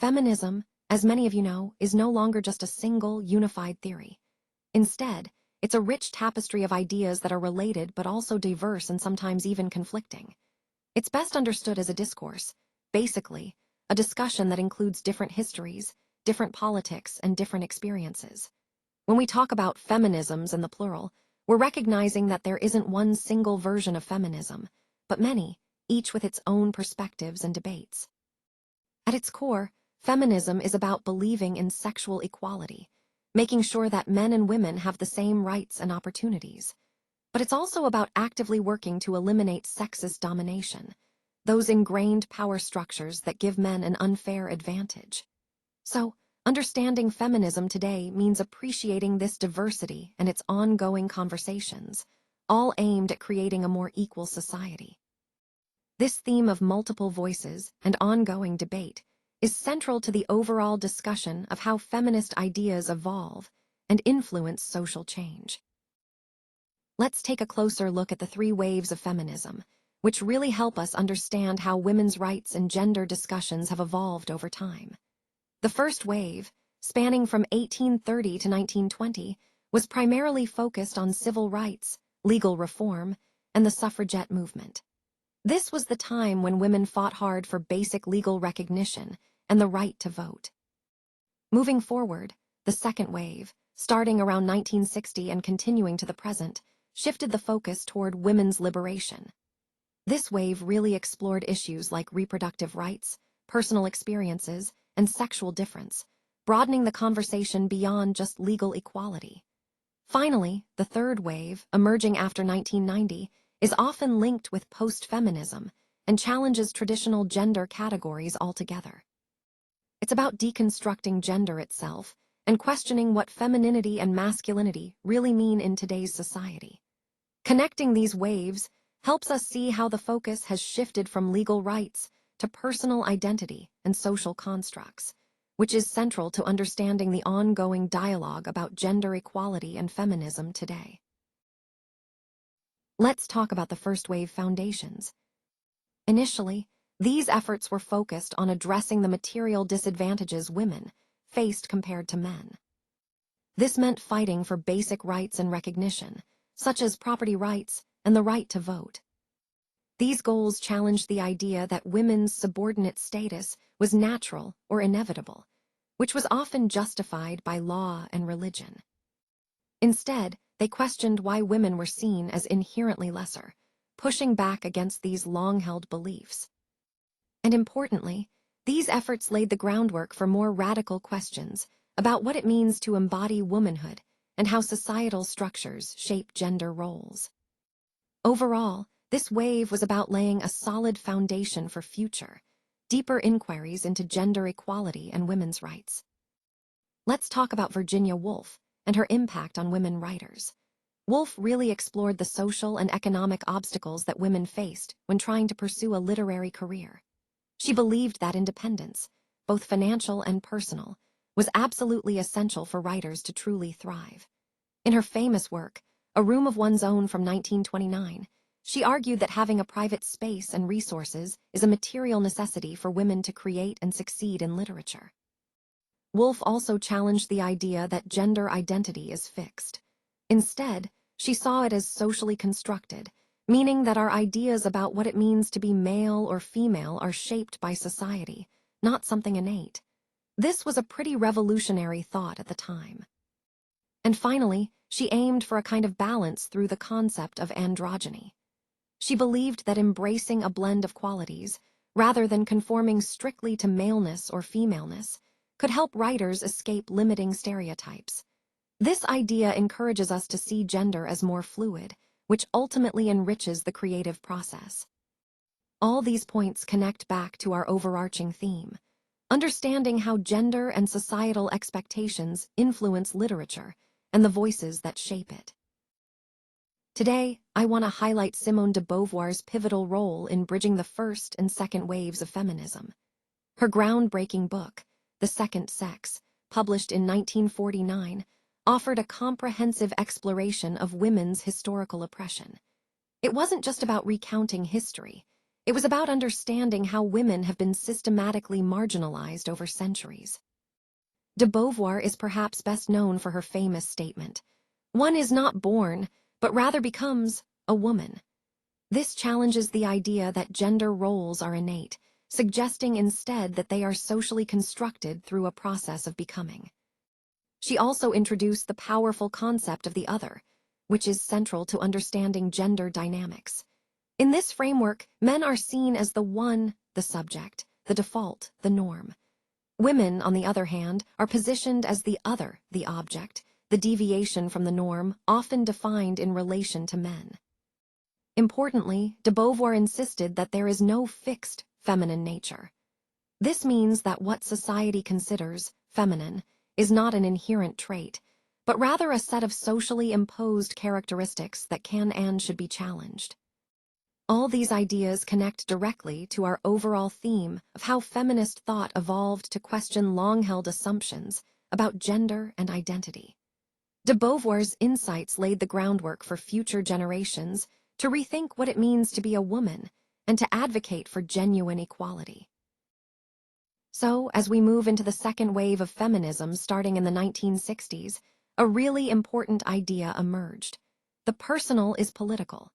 Feminism, as many of you know, is no longer just a single, unified theory. Instead, it's a rich tapestry of ideas that are related but also diverse and sometimes even conflicting. It's best understood as a discourse, basically, a discussion that includes different histories, different politics, and different experiences. When we talk about feminisms in the plural, we're recognizing that there isn't one single version of feminism, but many, each with its own perspectives and debates. At its core, feminism is about believing in sexual equality, making sure that men and women have the same rights and opportunities. But it's also about actively working to eliminate sexist domination, those ingrained power structures that give men an unfair advantage. So, understanding feminism today means appreciating this diversity and its ongoing conversations, all aimed at creating a more equal society. This theme of multiple voices and ongoing debate is central to the overall discussion of how feminist ideas evolve and influence social change. Let's take a closer look at the three waves of feminism, which really help us understand how women's rights and gender discussions have evolved over time. The first wave, spanning from 1830 to 1920, was primarily focused on civil rights, legal reform, and the suffragette movement. This was the time when women fought hard for basic legal recognition and the right to vote. Moving forward, the second wave, starting around 1960 and continuing to the present, shifted the focus toward women's liberation. This wave really explored issues like reproductive rights, personal experiences, and sexual difference, broadening the conversation beyond just legal equality. Finally, the third wave, emerging after 1990, is often linked with post-feminism and challenges traditional gender categories altogether. It's about deconstructing gender itself and questioning what femininity and masculinity really mean in today's society. Connecting these waves helps us see how the focus has shifted from legal rights to personal identity and social constructs, which is central to understanding the ongoing dialogue about gender equality and feminism today. Let's talk about the first wave foundations. Initially, these efforts were focused on addressing the material disadvantages women faced compared to men. This meant fighting for basic rights and recognition, such as property rights and the right to vote. These goals challenged the idea that women's subordinate status was natural or inevitable, which was often justified by law and religion. Instead, they questioned why women were seen as inherently lesser, pushing back against these long-held beliefs. And importantly, these efforts laid the groundwork for more radical questions about what it means to embody womanhood and how societal structures shape gender roles. Overall, this wave was about laying a solid foundation for future, deeper inquiries into gender equality and women's rights. Let's talk about Virginia Woolf and her impact on women writers. Woolf really explored the social and economic obstacles that women faced when trying to pursue a literary career. She believed that independence, both financial and personal, was absolutely essential for writers to truly thrive. In her famous work, A Room of One's Own from 1929, she argued that having a private space and resources is a material necessity for women to create and succeed in literature. Woolf also challenged the idea that gender identity is fixed. Instead, she saw it as socially constructed, meaning that our ideas about what it means to be male or female are shaped by society, not something innate. This was a pretty revolutionary thought at the time. And finally, she aimed for a kind of balance through the concept of androgyny. She believed that embracing a blend of qualities, rather than conforming strictly to maleness or femaleness, could help writers escape limiting stereotypes. This idea encourages us to see gender as more fluid, which ultimately enriches the creative process. All these points connect back to our overarching theme, understanding how gender and societal expectations influence literature and the voices that shape it. Today, I want to highlight Simone de Beauvoir's pivotal role in bridging the first and second waves of feminism. Her groundbreaking book, The Second Sex, published in 1949, offered a comprehensive exploration of women's historical oppression. It wasn't just about recounting history, It was about understanding how women have been systematically marginalized over centuries. De Beauvoir is perhaps best known for her famous statement, "One is not born, but rather becomes a woman." This challenges the idea that gender roles are innate, suggesting instead that they are socially constructed through a process of becoming. She also introduced the powerful concept of the other, which is central to understanding gender dynamics. In this framework, men are seen as the one, the subject, the default, the norm. Women, on the other hand, are positioned as the other, the object, the deviation from the norm, often defined in relation to men. Importantly, de Beauvoir insisted that there is no fixed feminine nature. This means that what society considers feminine is not an inherent trait, but rather a set of socially imposed characteristics that can and should be challenged. All these ideas connect directly to our overall theme of how feminist thought evolved to question long-held assumptions about gender and identity. De Beauvoir's insights laid the groundwork for future generations to rethink what it means to be a woman and to advocate for genuine equality. So, as we move into the second wave of feminism starting in the 1960s, a really important idea emerged. The personal is political.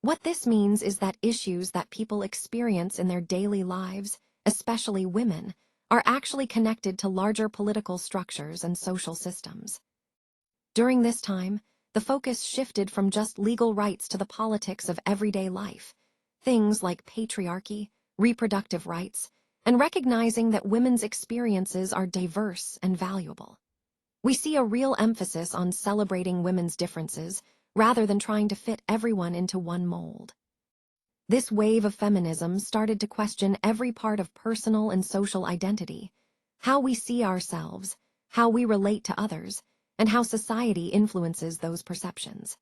What this means is that issues that people experience in their daily lives, especially women, are actually connected to larger political structures and social systems. During this time, the focus shifted from just legal rights to the politics of everyday life, things like patriarchy, reproductive rights, and recognizing that women's experiences are diverse and valuable. We see a real emphasis on celebrating women's differences, rather than trying to fit everyone into one mold. This wave of feminism started to question every part of personal and social identity, how we see ourselves, how we relate to others, and how society influences those perceptions.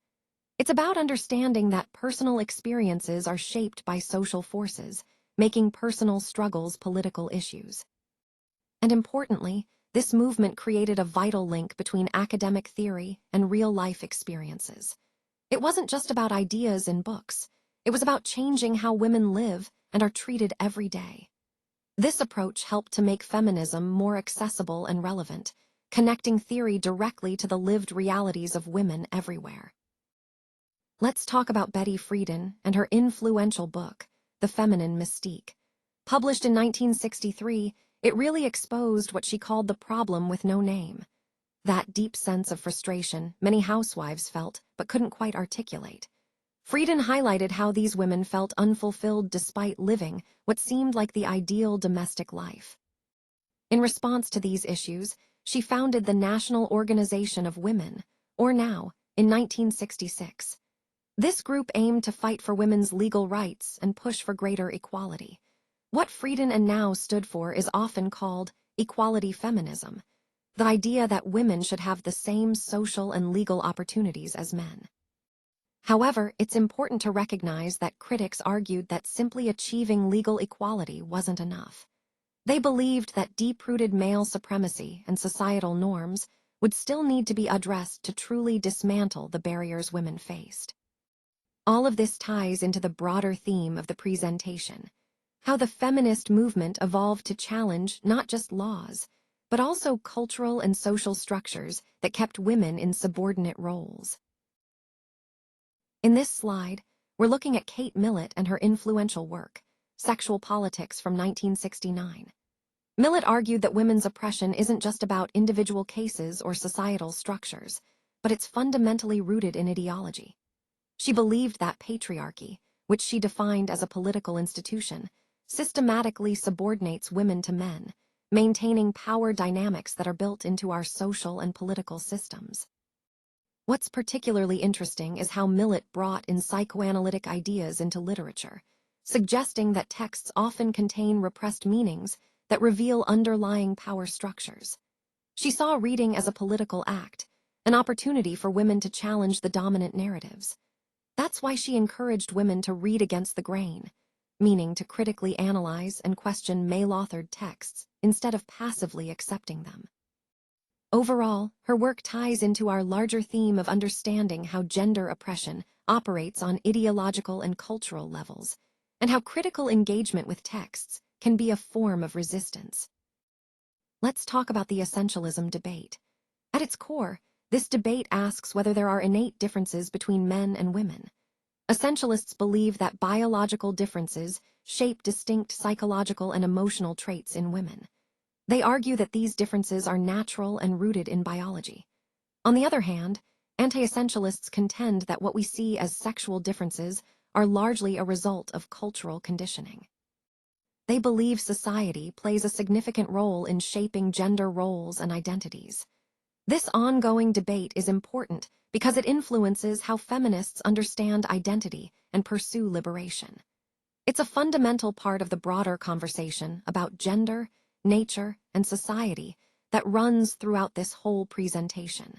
It's about understanding that personal experiences are shaped by social forces, making personal struggles political issues. And importantly, this movement created a vital link between academic theory and real-life experiences. It wasn't just about ideas in books. It was about changing how women live and are treated every day. This approach helped to make feminism more accessible and relevant, connecting theory directly to the lived realities of women everywhere. Let's talk about Betty Friedan and her influential book, The Feminine Mystique. Published in 1963, it really exposed what she called the problem with no name. That deep sense of frustration many housewives felt but couldn't quite articulate. Friedan highlighted how these women felt unfulfilled despite living what seemed like the ideal domestic life. In response to these issues, she founded the National Organization of Women, or NOW, in 1966. This group aimed to fight for women's legal rights and push for greater equality. What Friedan and NOW stood for is often called equality feminism, the idea that women should have the same social and legal opportunities as men. However, it's important to recognize that critics argued that simply achieving legal equality wasn't enough. They believed that deep-rooted male supremacy and societal norms would still need to be addressed to truly dismantle the barriers women faced. All of this ties into the broader theme of the presentation, how the feminist movement evolved to challenge not just laws, but also cultural and social structures that kept women in subordinate roles. In this slide, we're looking at Kate Millett and her influential work, Sexual Politics from 1969. Millett argued that women's oppression isn't just about individual cases or societal structures, but it's fundamentally rooted in ideology. She believed that patriarchy, which she defined as a political institution, systematically subordinates women to men, maintaining power dynamics that are built into our social and political systems. What's particularly interesting is how Millett brought in psychoanalytic ideas into literature, suggesting that texts often contain repressed meanings that reveal underlying power structures. She saw reading as a political act, an opportunity for women to challenge the dominant narratives. That's why she encouraged women to read against the grain, meaning to critically analyze and question male-authored texts instead of passively accepting them. Overall, her work ties into our larger theme of understanding how gender oppression operates on ideological and cultural levels, and how critical engagement with texts can be a form of resistance. Let's talk about the essentialism debate. At its core, this debate asks whether there are innate differences between men and women. Essentialists believe that biological differences shape distinct psychological and emotional traits in women. They argue that these differences are natural and rooted in biology. On the other hand, anti-essentialists contend that what we see as sexual differences are largely a result of cultural conditioning. They believe society plays a significant role in shaping gender roles and identities. This ongoing debate is important because it influences how feminists understand identity and pursue liberation. It's a fundamental part of the broader conversation about gender, nature, and society that runs throughout this whole presentation.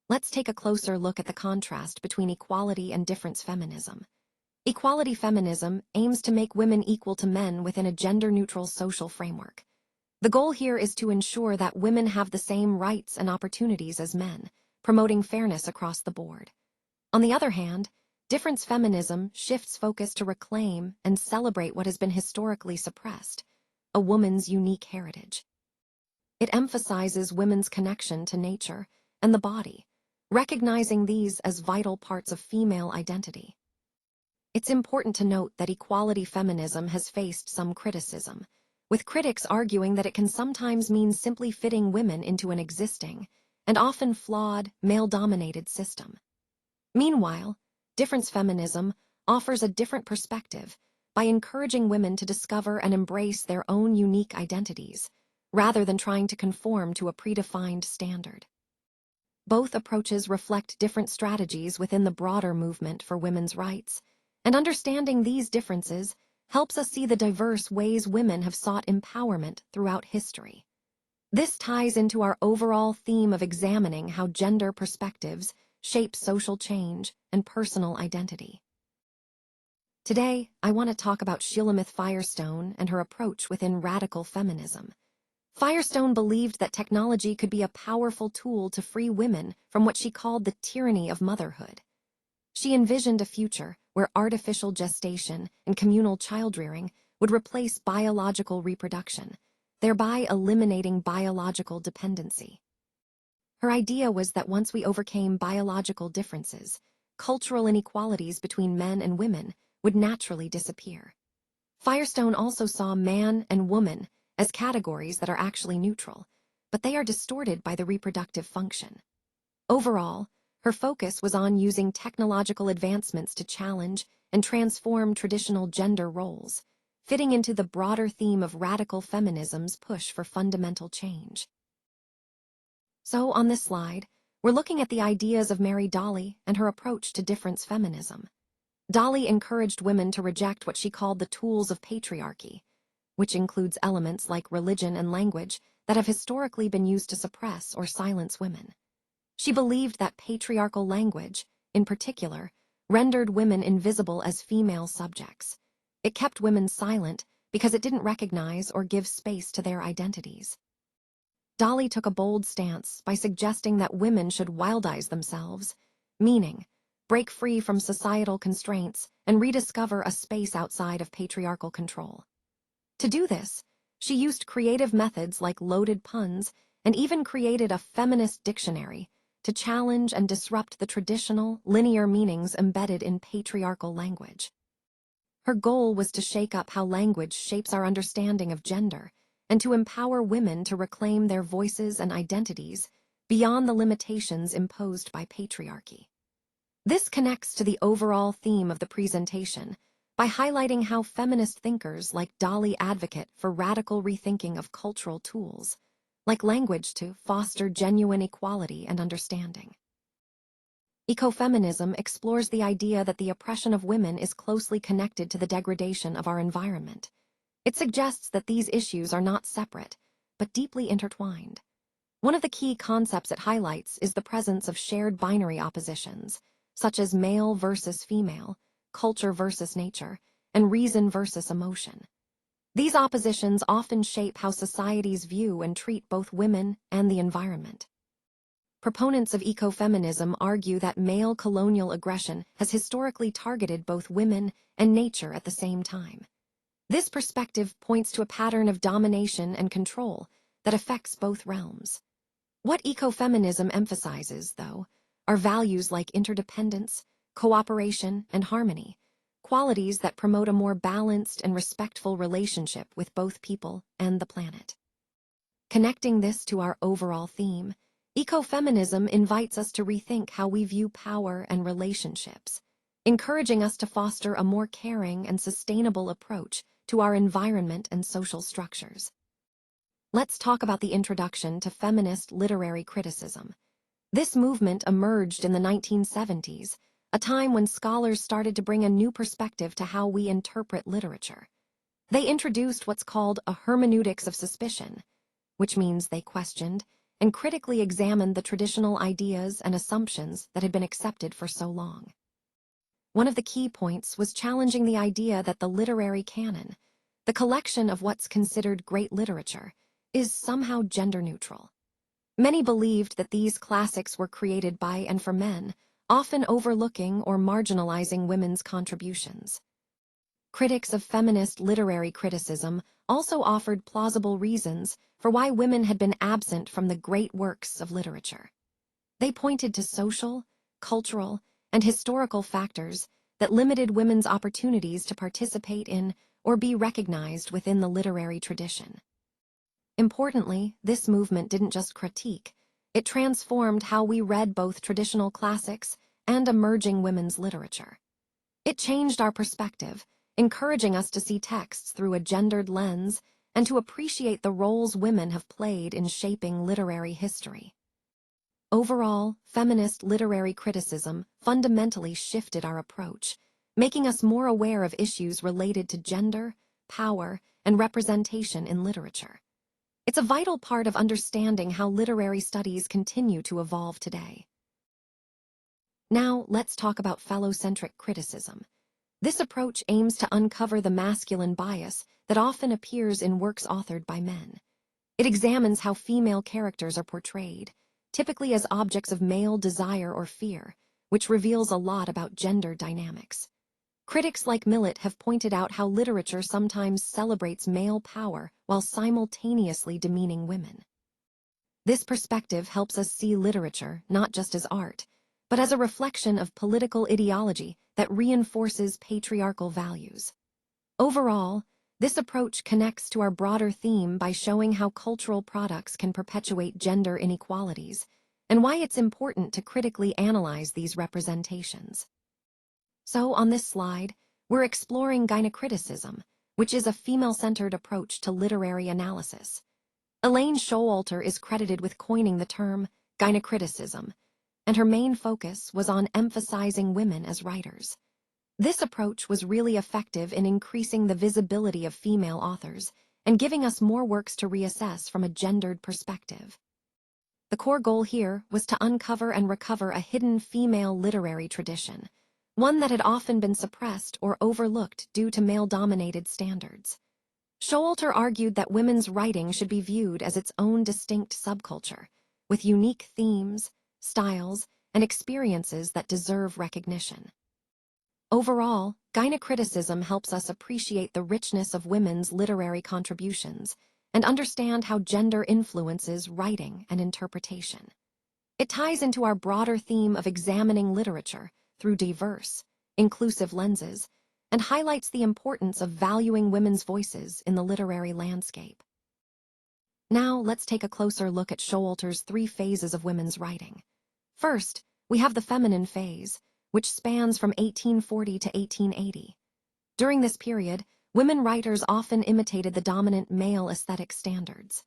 Let's take a closer look at the contrast between equality and difference feminism. Equality feminism aims to make women equal to men within a gender-neutral social framework. The goal here is to ensure that women have the same rights and opportunities as men, promoting fairness across the board. On the other hand, difference feminism shifts focus to reclaim and celebrate what has been historically suppressed, a woman's unique heritage. It emphasizes women's connection to nature and the body, recognizing these as vital parts of female identity. It's important to note that equality feminism has faced some criticism, with critics arguing that it can sometimes mean simply fitting women into an existing, and often flawed, male-dominated system. Meanwhile, difference feminism offers a different perspective by encouraging women to discover and embrace their own unique identities, rather than trying to conform to a predefined standard. Both approaches reflect different strategies within the broader movement for women's rights, and understanding these differences helps us see the diverse ways women have sought empowerment throughout history. This ties into our overall theme of examining how gender perspectives shape social change and personal identity. Today, I want to talk about Shulamith Firestone and her approach within radical feminism. Firestone believed that technology could be a powerful tool to free women from what she called the tyranny of motherhood. She envisioned a future where artificial gestation and communal child-rearing would replace biological reproduction, thereby eliminating biological dependency. Her idea was that once we overcame biological differences, cultural inequalities between men and women would naturally disappear. Firestone also saw man and woman as categories that are actually neutral, but they are distorted by the reproductive function. Overall, her focus was on using technological advancements to challenge and transform traditional gender roles, fitting into the broader theme of radical feminism's push for fundamental change. So, on this slide, we're looking at the ideas of Mary Daly and her approach to difference feminism. Daly encouraged women to reject what she called the tools of patriarchy, which includes elements like religion and language that have historically been used to suppress or silence women. She believed that patriarchal language, in particular, rendered women invisible as female subjects. It kept women silent because it didn't recognize or give space to their identities. Daly took a bold stance by suggesting that women should wildize themselves, meaning break free from societal constraints and rediscover a space outside of patriarchal control. To do this, she used creative methods like loaded puns and even created a feminist dictionary to challenge and disrupt the traditional, linear meanings embedded in patriarchal language. Her goal was to shake up how language shapes our understanding of gender and to empower women to reclaim their voices and identities beyond the limitations imposed by patriarchy. This connects to the overall theme of the presentation by highlighting how feminist thinkers like Daly advocate for radical rethinking of cultural tools, like language, to foster genuine equality and understanding. Ecofeminism explores the idea that the oppression of women is closely connected to the degradation of our environment. It suggests that these issues are not separate, but deeply intertwined. One of the key concepts it highlights is the presence of shared binary oppositions, such as male versus female, culture versus nature, and reason versus emotion. These oppositions often shape how societies view and treat both women and the environment. proponents of ecofeminism argue that male colonial aggression has historically targeted both women and nature at the same time. This perspective points to a pattern of domination and control that affects both realms. What ecofeminism emphasizes, though, are values like interdependence, cooperation, and harmony, qualities that promote a more balanced and respectful relationship with both people and the planet. Connecting this to our overall theme, ecofeminism invites us to rethink how we view power and relationships, encouraging us to foster a more caring and sustainable approach to our environment and social structures. Let's talk about the introduction to feminist literary criticism. This movement emerged in the 1970s, a time when scholars started to bring a new perspective to how we interpret literature. They introduced what's called a hermeneutics of suspicion, which means they questioned and critically examined the traditional ideas and assumptions that had been accepted for so long. One of the key points was challenging the idea that the literary canon, the collection of what's considered great literature, is somehow gender-neutral. Many believed that these classics were created by and for men, often overlooking or marginalizing women's contributions. Critics of feminist literary criticism also offered plausible reasons for why women had been absent from the great works of literature. They pointed to social, cultural, and historical factors that limited women's opportunities to participate in or be recognized within the literary tradition. Importantly, this movement didn't just critique, it transformed how we read both traditional classics and emerging women's literature. It changed our perspective, encouraging us to see texts through a gendered lens and to appreciate the roles women have played in shaping literary history. Overall, feminist literary criticism fundamentally shifted our approach, making us more aware of issues related to gender, power, and representation in literature. It's a vital part of understanding how literary studies continue to evolve today. Now, let's talk about phallocentric criticism. This approach aims to uncover the masculine bias that often appears in works authored by men. It examines how female characters are portrayed, typically as objects of male desire or fear, which reveals a lot about gender dynamics. Critics like Millett have pointed out how literature sometimes celebrates male power while simultaneously demeaning women. This perspective helps us see literature not just as art, but as a reflection of political ideology that reinforces patriarchal values. Overall, this approach connects to our broader theme by showing how cultural products can perpetuate gender inequalities, and why it's important to critically analyze these representations. So, on this slide, we're exploring gynecriticism, which is a female-centered approach to literary analysis. Elaine Showalter is credited with coining the term gynecriticism, and her main focus was on emphasizing women as writers. This approach was really effective in increasing the visibility of female authors and giving us more works to reassess from a gendered perspective. The core goal here was to uncover and recover a hidden female literary tradition, one that had often been suppressed or overlooked due to male-dominated standards. Showalter argued that women's writing should be viewed as its own distinct subculture, with unique themes, styles, and experiences that deserve recognition. Overall, gynecriticism helps us appreciate the richness of women's literary contributions and understand how gender influences writing and interpretation. It ties into our broader theme of examining literature through diverse, inclusive lenses, and highlights the importance of valuing women's voices in the literary landscape. Now, let's take a closer look at Showalter's 3 phases of women's writing. First, we have the feminine phase, which spans from 1840 to 1880. During this period, women writers often imitated the dominant male aesthetic standards.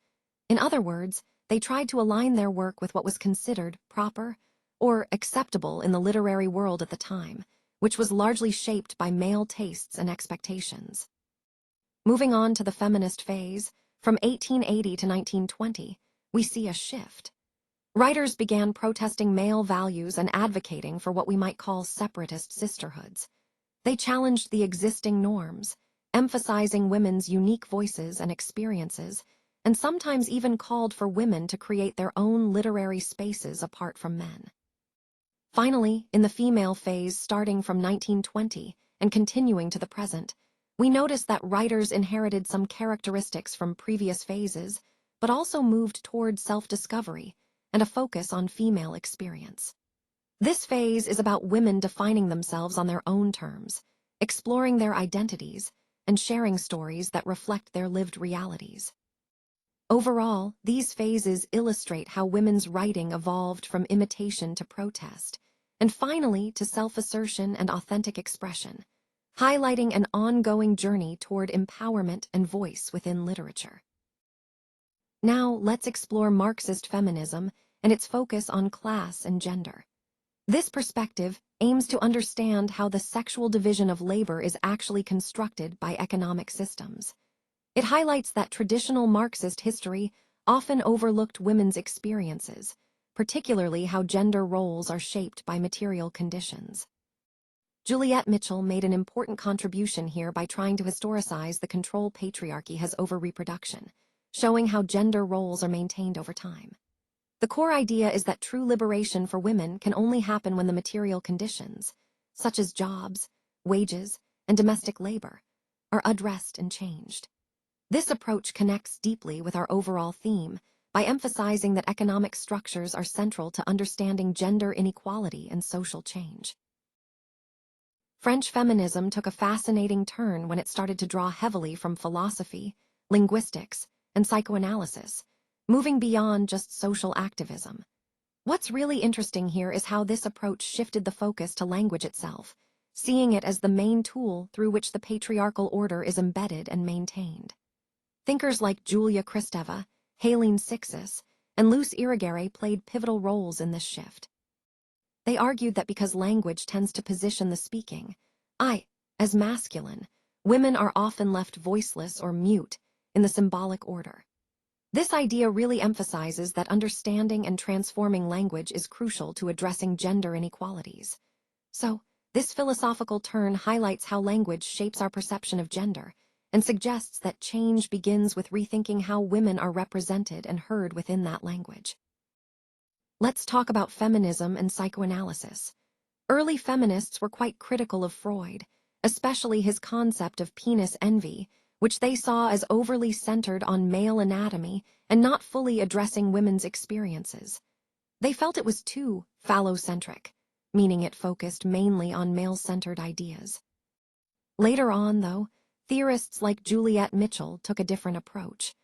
In other words, they tried to align their work with what was considered proper or acceptable in the literary world at the time, which was largely shaped by male tastes and expectations. Moving on to the feminist phase, from 1880 to 1920, we see a shift. Writers began protesting male values and advocating for what we might call separatist sisterhoods. They challenged the existing norms, emphasizing women's unique voices and experiences, and sometimes even called for women to create their own literary spaces apart from men. Finally, in the female phase starting from 1920 and continuing to the present, we notice that writers inherited some characteristics from previous phases, but also moved toward self-discovery and a focus on female experience. This phase is about women defining themselves on their own terms, exploring their identities, and sharing stories that reflect their lived realities. Overall, these phases illustrate how women's writing evolved from imitation to protest, and finally to self-assertion and authentic expression, highlighting an ongoing journey toward empowerment and voice within literature. Now, let's explore Marxist feminism and its focus on class and gender. This perspective aims to understand how the sexual division of labor is actually constructed by economic systems. It highlights that traditional Marxist history often overlooked women's experiences, particularly how gender roles are shaped by material conditions. Juliet Mitchell made an important contribution here by trying to historicize the control patriarchy has over reproduction, showing how gender roles are maintained over time. The core idea is that true liberation for women can only happen when the material conditions, such as jobs, wages, and domestic labor, are addressed and changed. This approach connects deeply with our overall theme by emphasizing that economic structures are central to understanding gender inequality and social change. French feminism took a fascinating turn when it started to draw heavily from philosophy, linguistics, and psychoanalysis, moving beyond just social activism. What's really interesting here is how this approach shifted the focus to language itself, seeing it as the main tool through which the patriarchal order is embedded and maintained. Thinkers like Julia Kristeva, Helene Sixus, and Luce Irigaray played pivotal roles in this shift. They argued that because language tends to position the speaking, I, as masculine, women are often left voiceless or mute in the symbolic order. This idea really emphasizes that understanding and transforming language is crucial to addressing gender inequalities. So, this philosophical turn highlights how language shapes our perception of gender and suggests that change begins with rethinking how women are represented and heard within that language. Let's talk about feminism and psychoanalysis. Early feminists were quite critical of Freud, especially his concept of penis envy, which they saw as overly centered on male anatomy and not fully addressing women's experiences. They felt it was too phallocentric, meaning it focused mainly on male-centered ideas. Later on, though, theorists like Juliet Mitchell took a different approach.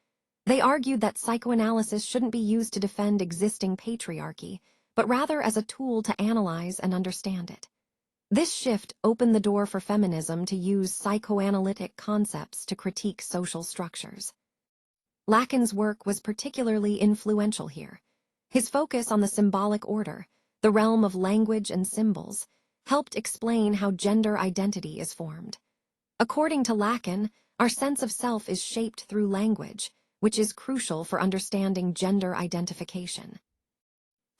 They argued that psychoanalysis shouldn't be used to defend existing patriarchy, but rather as a tool to analyze and understand it. This shift opened the door for feminism to use psychoanalytic concepts to critique social structures. Lacan's work was particularly influential here. His focus on the symbolic order, the realm of language and symbols, helped explain how gender identity is formed. According to Lacan, our sense of self is shaped through language, which is crucial for understanding gender identification.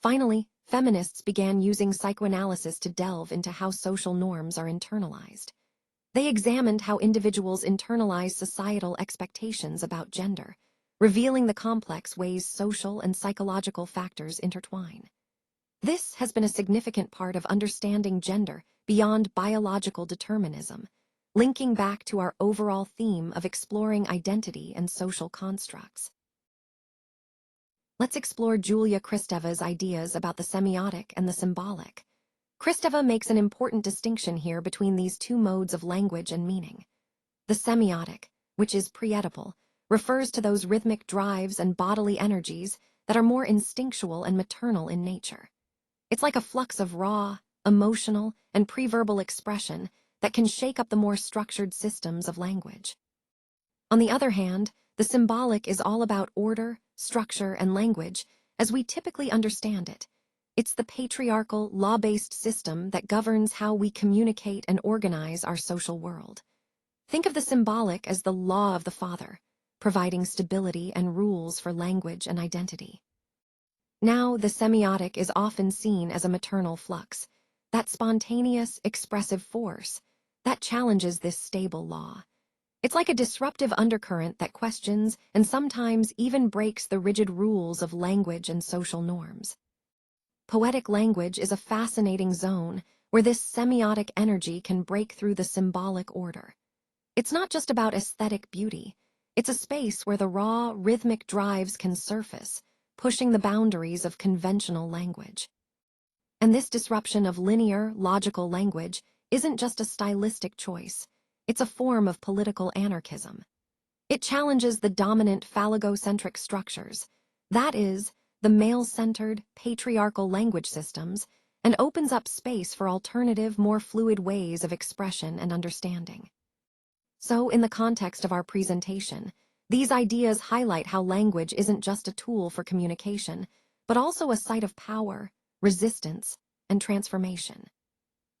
Finally, feminists began using psychoanalysis to delve into how social norms are internalized. They examined how individuals internalize societal expectations about gender, revealing the complex ways social and psychological factors intertwine. This has been a significant part of understanding gender beyond biological determinism, linking back to our overall theme of exploring identity and social constructs. Let's explore Julia Kristeva's ideas about the semiotic and the symbolic. Kristeva makes an important distinction here between these two modes of language and meaning. The semiotic, which is pre-Oedipal, refers to those rhythmic drives and bodily energies that are more instinctual and maternal in nature. It's like a flux of raw, emotional, and pre-verbal expression that can shake up the more structured systems of language. On the other hand, the symbolic is all about order, structure, and language as we typically understand it. It's the patriarchal, law-based system that governs how we communicate and organize our social world. Think of the symbolic as the law of the father, providing stability and rules for language and identity. Now, the semiotic is often seen as a maternal flux, that spontaneous, expressive force that challenges this stable law. It's like a disruptive undercurrent that questions and sometimes even breaks the rigid rules of language and social norms. Poetic language is a fascinating zone where this semiotic energy can break through the symbolic order. It's not just about aesthetic beauty. It's a space where the raw, rhythmic drives can surface, pushing the boundaries of conventional language. And this disruption of linear, logical language isn't just a stylistic choice. It's a form of political anarchism. It challenges the dominant phallogocentric structures, that is, the male-centered, patriarchal language systems, and opens up space for alternative, more fluid ways of expression and understanding. So, in the context of our presentation, these ideas highlight how language isn't just a tool for communication, but also a site of power, resistance, and transformation.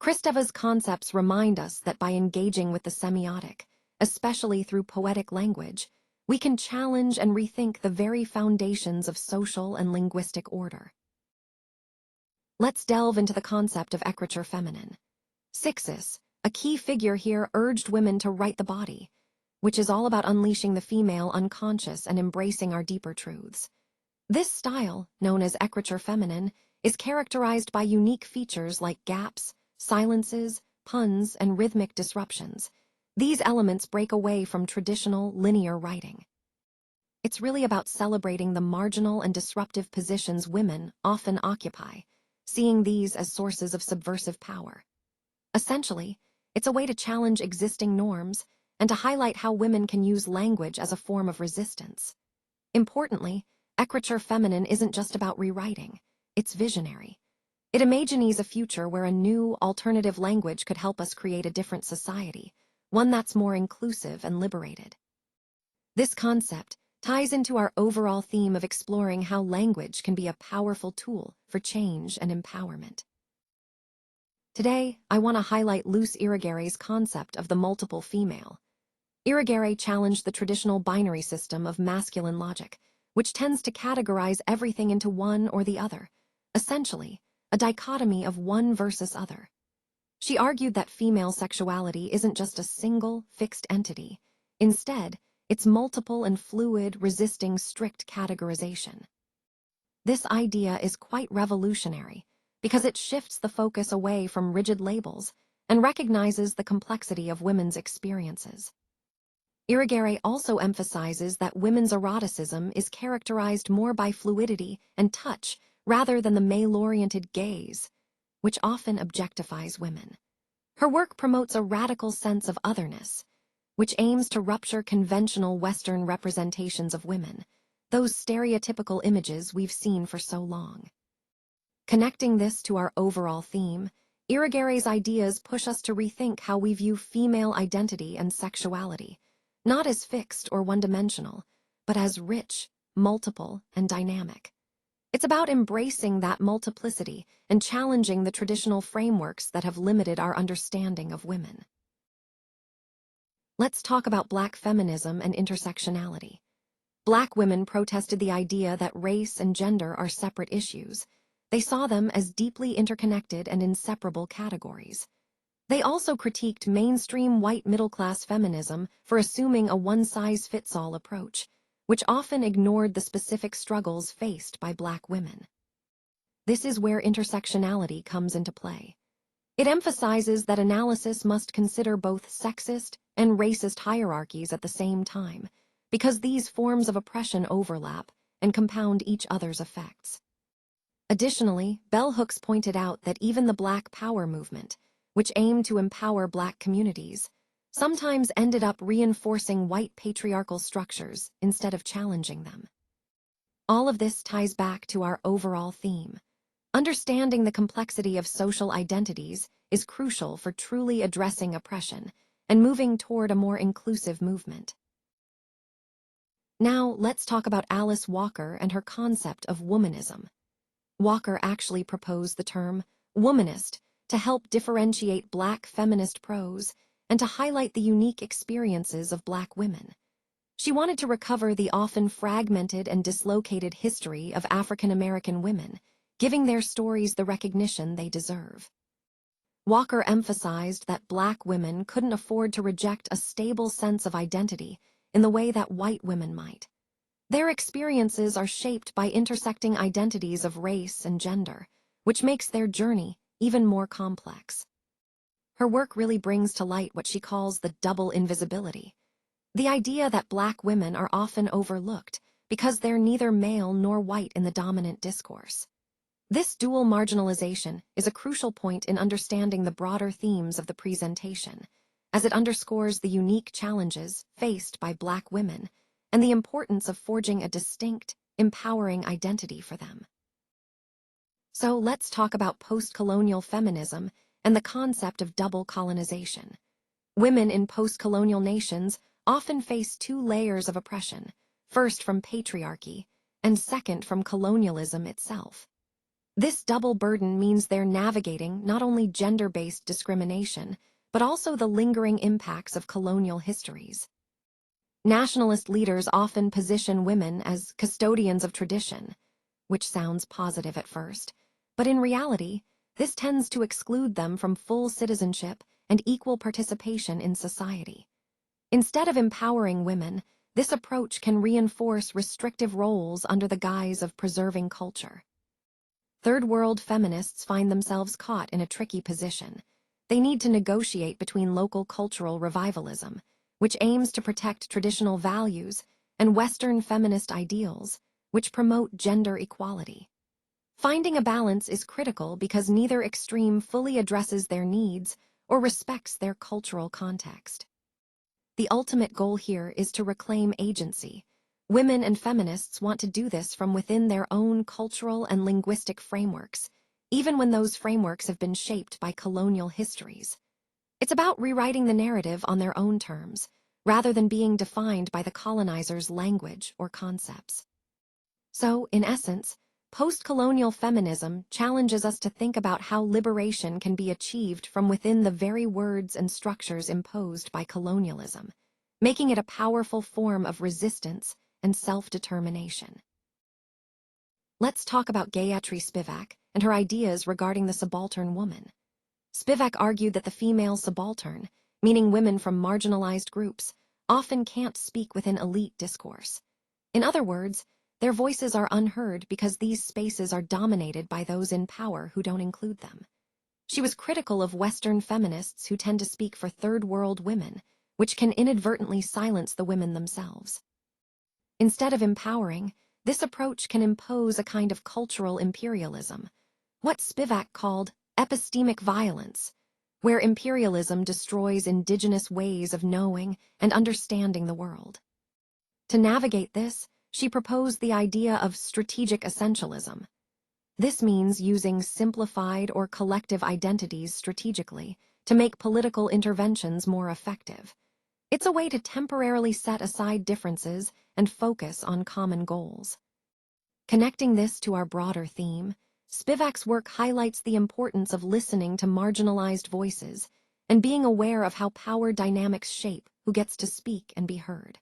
Kristeva's concepts remind us that by engaging with the semiotic, especially through poetic language, we can challenge and rethink the very foundations of social and linguistic order. Let's delve into the concept of écriture féminine. Sixis, a key figure here, urged women to write the body, which is all about unleashing the female unconscious and embracing our deeper truths. This style, known as écriture féminine, is characterized by unique features like gaps, silences, puns, and rhythmic disruptions. These elements break away from traditional, linear writing. It's really about celebrating the marginal and disruptive positions women often occupy, seeing these as sources of subversive power. Essentially, it's a way to challenge existing norms and to highlight how women can use language as a form of resistance. Importantly, écriture féminine isn't just about rewriting, it's visionary. It imagines a future where a new, alternative language could help us create a different society, one that's more inclusive and liberated. This concept ties into our overall theme of exploring how language can be a powerful tool for change and empowerment. Today, I want to highlight Luce Irigary's concept of the multiple female. Irigary challenged the traditional binary system of masculine logic, which tends to categorize everything into one or the other, essentially, a dichotomy of one versus other. She argued that female sexuality isn't just a single, fixed entity. Instead, it's multiple and fluid, resisting strict categorization. This idea is quite revolutionary because it shifts the focus away from rigid labels and recognizes the complexity of women's experiences. Irigary also emphasizes that women's eroticism is characterized more by fluidity and touch rather than the male-oriented gaze, which often objectifies women. Her work promotes a radical sense of otherness, which aims to rupture conventional Western representations of women, those stereotypical images we've seen for so long. Connecting this to our overall theme, Irigary's ideas push us to rethink how we view female identity and sexuality, not as fixed or one-dimensional, but as rich, multiple, and dynamic. It's about embracing that multiplicity and challenging the traditional frameworks that have limited our understanding of women. Let's talk about Black feminism and intersectionality. Black women protested the idea that race and gender are separate issues. They saw them as deeply interconnected and inseparable categories. They also critiqued mainstream white middle-class feminism for assuming a one-size-fits-all approach, which often ignored the specific struggles faced by Black women. This is where intersectionality comes into play. It emphasizes that analysis must consider both sexist and racist hierarchies at the same time, because these forms of oppression overlap and compound each other's effects. Additionally, bell hooks pointed out that even the Black Power movement, which aimed to empower Black communities, sometimes ended up reinforcing white patriarchal structures instead of challenging them. All of this ties back to our overall theme. Understanding the complexity of social identities is crucial for truly addressing oppression and moving toward a more inclusive movement. Now, let's talk about Alice Walker and her concept of womanism. Walker actually proposed the term womanist to help differentiate Black feminist prose and to highlight the unique experiences of Black women. She wanted to recover the often fragmented and dislocated history of African American women, giving their stories the recognition they deserve. Walker emphasized that Black women couldn't afford to reject a stable sense of identity in the way that white women might. Their experiences are shaped by intersecting identities of race and gender, which makes their journey even more complex. Her work really brings to light what she calls the double invisibility, the idea that Black women are often overlooked because they're neither male nor white in the dominant discourse. This dual marginalization is a crucial point in understanding the broader themes of the presentation, as it underscores the unique challenges faced by Black women and the importance of forging a distinct, empowering identity for them. So let's talk about post-colonial feminism and the concept of double colonization. Women in post-colonial nations often face two layers of oppression, first from patriarchy, and second from colonialism itself. This double burden means they're navigating not only gender-based discrimination, but also the lingering impacts of colonial histories. Nationalist leaders often position women as custodians of tradition, which sounds positive at first, but in reality, this tends to exclude them from full citizenship and equal participation in society. Instead of empowering women, this approach can reinforce restrictive roles under the guise of preserving culture. Third world feminists find themselves caught in a tricky position. They need to negotiate between local cultural revivalism, which aims to protect traditional values, and Western feminist ideals, which promote gender equality. Finding a balance is critical because neither extreme fully addresses their needs or respects their cultural context. The ultimate goal here is to reclaim agency. Women and feminists want to do this from within their own cultural and linguistic frameworks, even when those frameworks have been shaped by colonial histories. It's about rewriting the narrative on their own terms, rather than being defined by the colonizer's language or concepts. So, in essence, post-colonial feminism challenges us to think about how liberation can be achieved from within the very words and structures imposed by colonialism, making it a powerful form of resistance and self-determination. Let's talk about Gayatri Spivak and her ideas regarding the subaltern woman. Spivak argued that the female subaltern, meaning women from marginalized groups, often can't speak within elite discourse. In other words, their voices are unheard because these spaces are dominated by those in power who don't include them. She was critical of Western feminists who tend to speak for third world women, which can inadvertently silence the women themselves. Instead of empowering, this approach can impose a kind of cultural imperialism, what Spivak called epistemic violence, where imperialism destroys indigenous ways of knowing and understanding the world. To navigate this, she proposed the idea of strategic essentialism. This means using simplified or collective identities strategically to make political interventions more effective. It's a way to temporarily set aside differences and focus on common goals. Connecting this to our broader theme, Spivak's work highlights the importance of listening to marginalized voices and being aware of how power dynamics shape who gets to speak and be heard.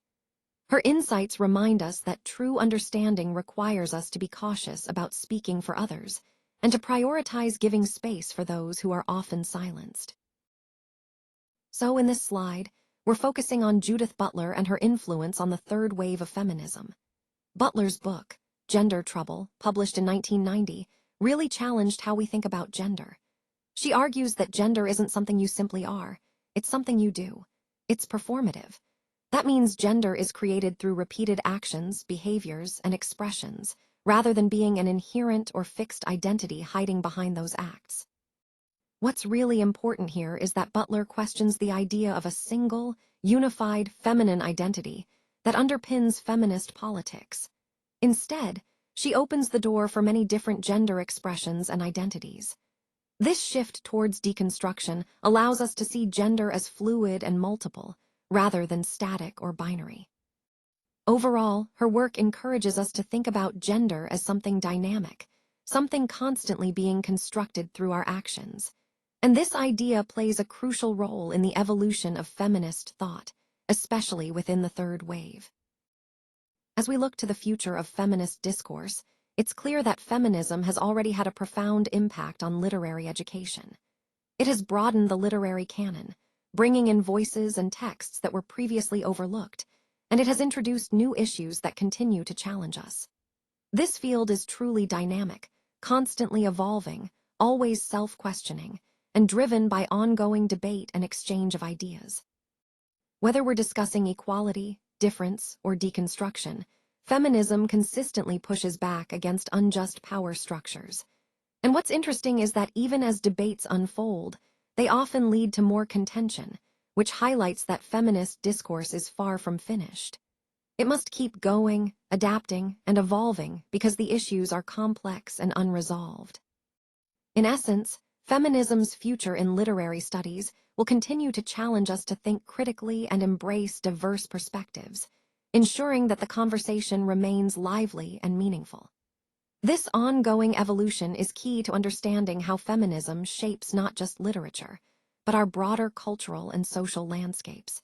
Her insights remind us that true understanding requires us to be cautious about speaking for others and to prioritize giving space for those who are often silenced. So in this slide, we're focusing on Judith Butler and her influence on the third wave of feminism. Butler's book, Gender Trouble, published in 1990, really challenged how we think about gender. She argues that gender isn't something you simply are, it's something you do. It's performative. That means gender is created through repeated actions, behaviors, and expressions, rather than being an inherent or fixed identity hiding behind those acts. What's really important here is that Butler questions the idea of a single, unified feminine identity that underpins feminist politics. Instead, she opens the door for many different gender expressions and identities. This shift towards deconstruction allows us to see gender as fluid and multiple, rather than static or binary. Overall, her work encourages us to think about gender as something dynamic, something constantly being constructed through our actions. And this idea plays a crucial role in the evolution of feminist thought, especially within the third wave. As we look to the future of feminist discourse, it's clear that feminism has already had a profound impact on literary education. It has broadened the literary canon, bringing in voices and texts that were previously overlooked, and it has introduced new issues that continue to challenge us. This field is truly dynamic, constantly evolving, always self-questioning, and driven by ongoing debate and exchange of ideas. Whether we're discussing equality, difference, or deconstruction, feminism consistently pushes back against unjust power structures. And what's interesting is that even as debates unfold, they often lead to more contention, which highlights that feminist discourse is far from finished. It must keep going, adapting, and evolving because the issues are complex and unresolved. In essence, feminism's future in literary studies will continue to challenge us to think critically and embrace diverse perspectives, ensuring that the conversation remains lively and meaningful. This ongoing evolution is key to understanding how feminism shapes not just literature, but our broader cultural and social landscapes.